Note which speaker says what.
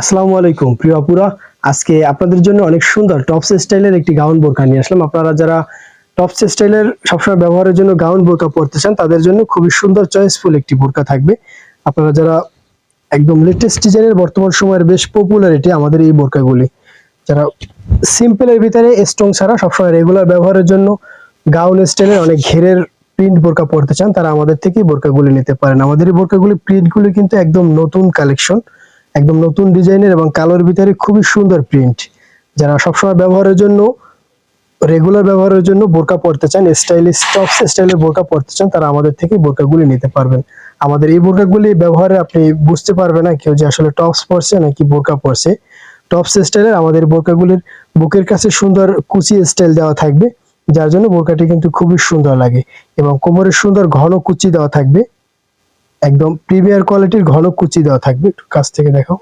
Speaker 1: আসসালামু আলাইকুম প্রিয় আপুরা। আজকে আপনাদের জন্য অনেক সুন্দর টপস স্টাইলের একটি গাউন বোরকা নিয়ে আসলাম। আপনারা যারা টপস স্টাইলের সবসময় ব্যবহারের জন্য গাউন বোরকা পরতে চান তাদের জন্য খুবই সুন্দর চয়েসফুল একটি বোরকা থাকবে। আপনারা যারা একদম লেটেস্ট ডিজাইনের বর্তমান সময়ের বেশ পপুলারিটি আমাদের এই বোরকাগুলি, যারা সিম্পলের ভিতরে স্ট্রং ছাড়া সবসময় রেগুলার ব্যবহারের জন্য গাউন স্টাইলের অনেক ঘেরের প্রিন্ট বোরকা পরতে চান তারা আমাদের থেকেই বোরকাগুলি নিতে পারেন। আমাদের এই বোরকাগুলি প্রিন্টগুলি কিন্তু একদম নতুন কালেকশন, একদম নতুন ডিজাইনের এবং কালোর ভিতরে খুবই সুন্দর প্রিন্ট। যারা সবসময় ব্যবহারের জন্য রেগুলার ব্যবহারের জন্য বোরকা পরতে চান, স্টাইলিশ টপস স্টাইলের বোরকা পরতে চান তারা আমাদের থেকে বোরকাগুলি নিতে পারবেন। আমাদের এই বোরকাগুলি ব্যবহারে আপনি বুঝতে পারবেন না কেউ যে আসলে টপস পরছে নাকি বোরকা পরছে। টপস স্টাইলের আমাদের বোরকাগুলির বুকের কাছে সুন্দর কুচি স্টাইল দেওয়া থাকবে, যার জন্য বোরকাটি কিন্তু খুবই সুন্দর লাগে। এবং কোমরের সুন্দর ঘন কুচি দেওয়া থাকবে, একদম প্রিমিয়ার কোয়ালিটির ঘন কুচি দেওয়া থাকবে। একটু কাছ থেকে দেখাও।